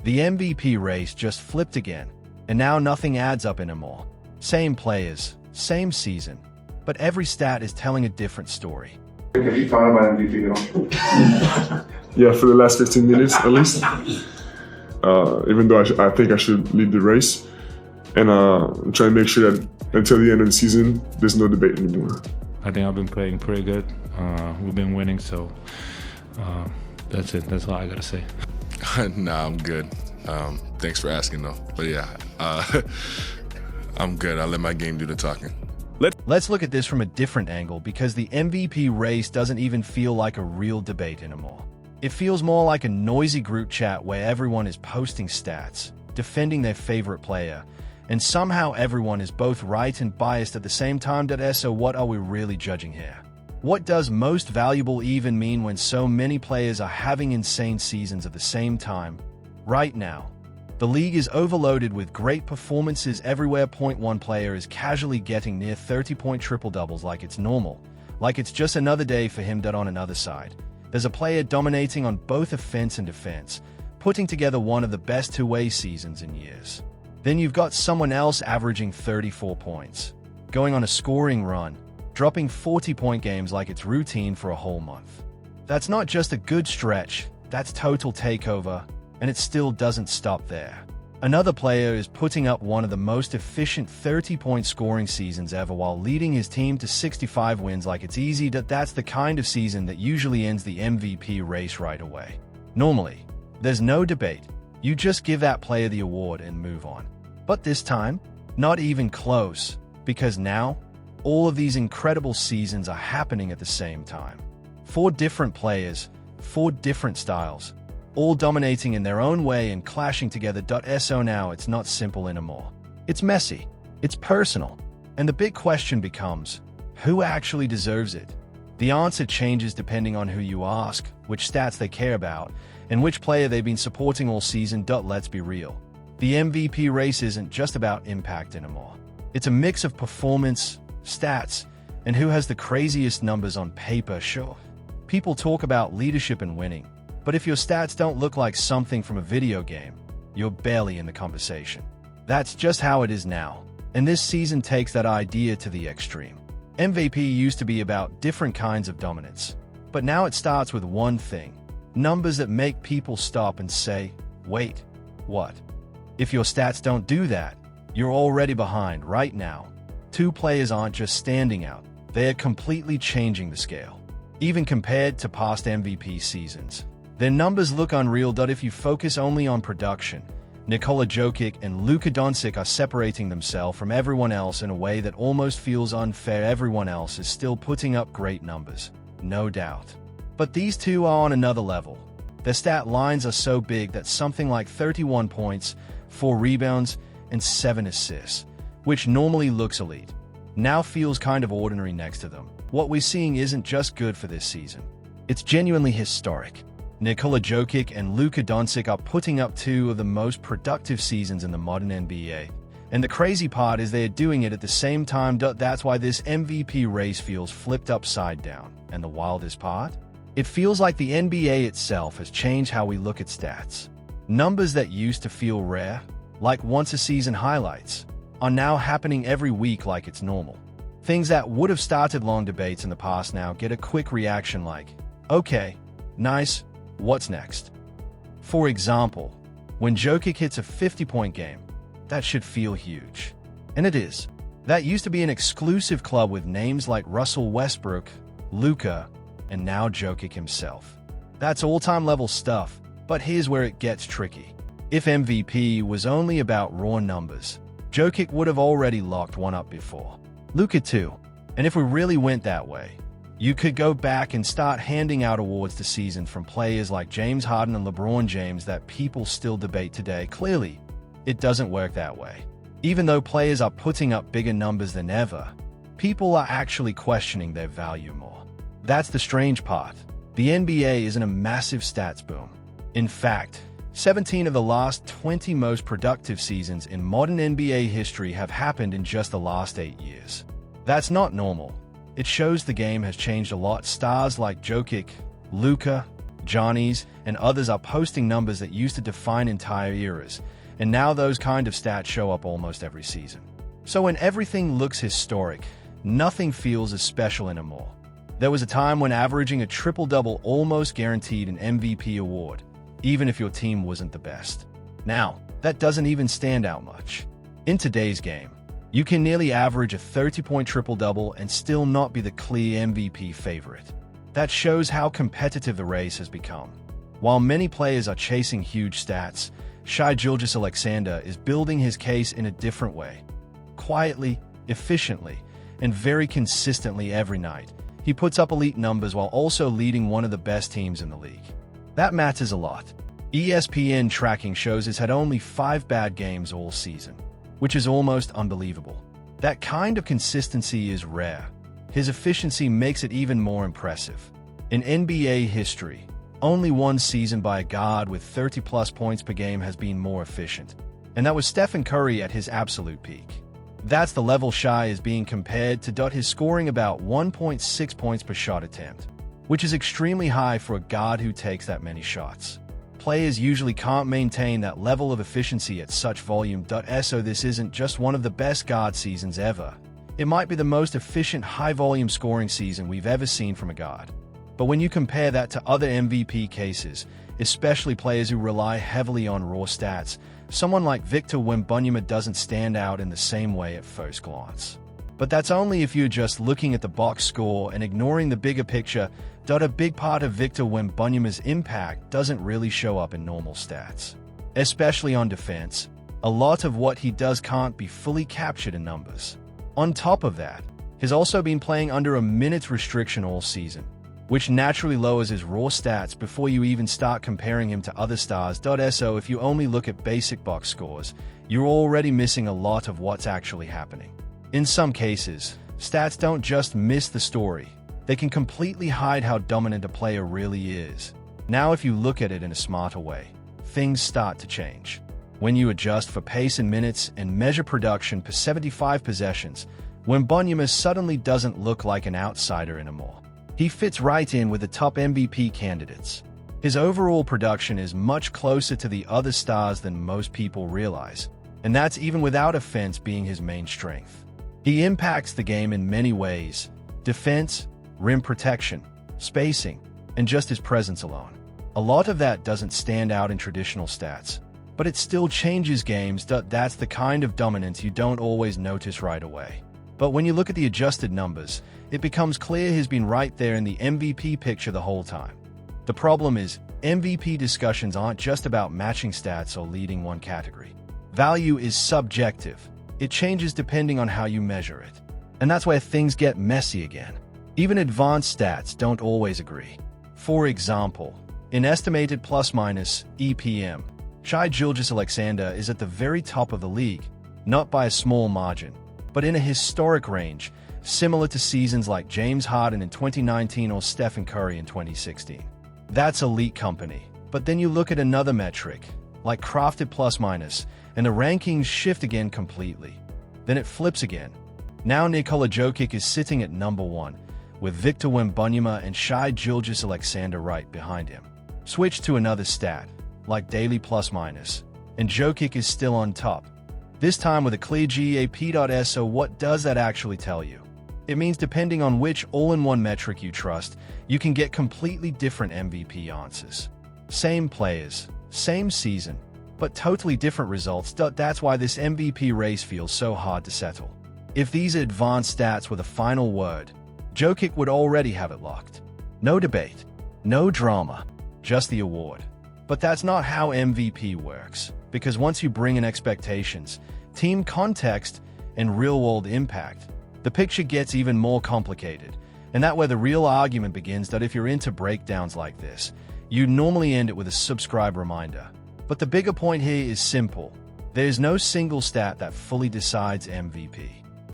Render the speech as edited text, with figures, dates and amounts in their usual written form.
The MVP race just flipped again, and now nothing adds up anymore. Same players, same season, but every stat is telling a different story. Have you thought about MVP at all? Yeah, for the last 15 minutes at least. Even though I think I should lead the race. And I'm trying to make sure that until the end of the season, there's no debate anymore. I think I've been playing pretty good. We've been winning, so that's it. That's all I gotta say. Nah, I'm good. Thanks for asking, though. But yeah, I'm good. I'll let my game do the talking. Let's look at this from a different angle, because the MVP race doesn't even feel like a real debate anymore. It feels more like a noisy group chat where everyone is posting stats, defending their favorite player, and somehow everyone is both right and biased at the same time. So what are we really judging here? What does most valuable even mean when so many players are having insane seasons at the same time? Right now, the league is overloaded with great performances everywhere. One player is casually getting near 30-point triple-doubles like it's normal, like it's just another day for him. On another side, there's a player dominating on both offense and defense, putting together one of the best two-way seasons in years. Then you've got someone else averaging 34 points, going on a scoring run, dropping 40-point games like it's routine for a whole month. That's not just a good stretch, that's total takeover, and it still doesn't stop there. Another player is putting up one of the most efficient 30-point scoring seasons ever while leading his team to 65 wins like it's easy. That's the kind of season that usually ends the MVP race right away. Normally, there's no debate. You just give that player the award and move on. But this time, not even close, because now, all of these incredible seasons are happening at the same time. 4 different players, 4 different styles, all dominating in their own way and clashing together. So now it's not simple anymore. It's messy, it's personal, and the big question becomes, who actually deserves it? The answer changes depending on who you ask, which stats they care about, and which player they've been supporting all season. Let's be real. The MVP race isn't just about impact anymore. It's a mix of performance, stats, and who has the craziest numbers on paper. Sure, people talk about leadership and winning, but if your stats don't look like something from a video game, you're barely in the conversation. That's just how it is now, and this season takes that idea to the extreme. MVP used to be about different kinds of dominance, but now it starts with one thing: numbers that make people stop and say, wait, what? If your stats don't do that, you're already behind. Right now, 2 players aren't just standing out, they're completely changing the scale. Even compared to past MVP seasons, their numbers look unreal. If you focus only on production, Nikola Jokic and Luka Doncic are separating themselves from everyone else in a way that almost feels unfair. Everyone else is still putting up great numbers, no doubt. But these two are on another level. Their stat lines are so big that something like 31 points, 4 rebounds, and 7 assists, which normally looks elite, now feels kind of ordinary next to them. What we're seeing isn't just good for this season. It's genuinely historic. Nikola Jokic and Luka Doncic are putting up 2 of the most productive seasons in the modern NBA. And the crazy part is they're doing it at the same time. That's why this MVP race feels flipped upside down. And the wildest part? It feels like the NBA itself has changed how we look at stats. Numbers that used to feel rare, like once-a-season highlights, are now happening every week like it's normal. Things that would have started long debates in the past now get a quick reaction like, okay, nice, what's next? For example, when Jokic hits a 50-point game, that should feel huge. And it is. That used to be an exclusive club with names like Russell Westbrook, Luka, and now Jokic himself. That's all-time level stuff, but here's where it gets tricky. If MVP was only about raw numbers, Jokic would have already locked one up before. Luka too. And if we really went that way, you could go back and start handing out awards this season from players like James Harden and LeBron James that people still debate today. Clearly, it doesn't work that way. Even though players are putting up bigger numbers than ever, people are actually questioning their value more. That's the strange part. The NBA isn't a massive stats boom. In fact, 17 of the last 20 most productive seasons in modern NBA history have happened in just the last 8 years. That's not normal. It shows the game has changed a lot. Stars like Jokic, Luka, Johnny's, and others are posting numbers that used to define entire eras, and now those kind of stats show up almost every season. So when everything looks historic, nothing feels as special anymore. There was a time when averaging a triple-double almost guaranteed an MVP award, even if your team wasn't the best. Now, that doesn't even stand out much. In today's game, you can nearly average a 30-point triple-double and still not be the clear MVP favorite. That shows how competitive the race has become. While many players are chasing huge stats, Shai Gilgeous-Alexander is building his case in a different way. Quietly, efficiently, and very consistently every night, he puts up elite numbers while also leading one of the best teams in the league. That matters a lot. ESPN tracking shows he's had only 5 bad games all season, which is almost unbelievable. That kind of consistency is rare. His efficiency makes it even more impressive. In NBA history, only one season by a guard with 30-plus points per game has been more efficient, and that was Stephen Curry at his absolute peak. That's the level Shai is being compared to. His scoring about 1.6 points per shot attempt, which is extremely high for a guard who takes that many shots. Players usually can't maintain that level of efficiency at such volume. So this isn't just one of the best guard seasons ever. It might be the most efficient high-volume scoring season we've ever seen from a guard. But when you compare that to other MVP cases, especially players who rely heavily on raw stats, someone like Victor Wembanyama doesn't stand out in the same way at first glance. But that's only if you're just looking at the box score and ignoring the bigger picture. A big part of Victor Wembanyama's impact doesn't really show up in normal stats. Especially on defense, a lot of what he does can't be fully captured in numbers. On top of that, he's also been playing under a minutes restriction all season, which naturally lowers his raw stats before you even start comparing him to other stars. So if you only look at basic box scores, you're already missing a lot of what's actually happening. In some cases, stats don't just miss the story, they can completely hide how dominant a player really is. Now if you look at it in a smarter way, things start to change. When you adjust for pace in minutes and measure production per 75 possessions, Wembanyama suddenly doesn't look like an outsider anymore. He fits right in with the top MVP candidates. His overall production is much closer to the other stars than most people realize, and that's even without offense being his main strength. He impacts the game in many ways: defense, rim protection, spacing, and just his presence alone. A lot of that doesn't stand out in traditional stats, but it still changes games. That's the kind of dominance you don't always notice right away. But when you look at the adjusted numbers, it becomes clear he's been right there in the MVP picture the whole time. The problem is, MVP discussions aren't just about matching stats or leading one category. Value is subjective. It changes depending on how you measure it. And that's where things get messy again. Even advanced stats don't always agree. For example, in estimated plus-minus EPM, Shai Gilgeous-Alexander is at the very top of the league, not by a small margin, but in a historic range, similar to seasons like James Harden in 2019 or Stephen Curry in 2016. That's elite company. But then you look at another metric, like crafted plus-minus, and the rankings shift again completely. Then it flips again. Now Nikola Jokic is sitting at number 1, with Victor Wembanyama and Shai Gilgeous-Alexander right behind him. Switch to another stat, like daily plus-minus, and Jokic is still on top, this time with a clear GAP. So what does that actually tell you? It means depending on which all-in-one metric you trust, you can get completely different MVP answers. Same players, same season, but totally different results. That's why this MVP race feels so hard to settle. If these advanced stats were the final word, Jokic would already have it locked. No debate, no drama, just the award. But that's not how MVP works, because once you bring in expectations, team context, and real-world impact, the picture gets even more complicated, and that's where the real argument begins. That if you're into breakdowns like this, you normally end it with a subscribe reminder. But the bigger point here is simple. There's no single stat that fully decides MVP.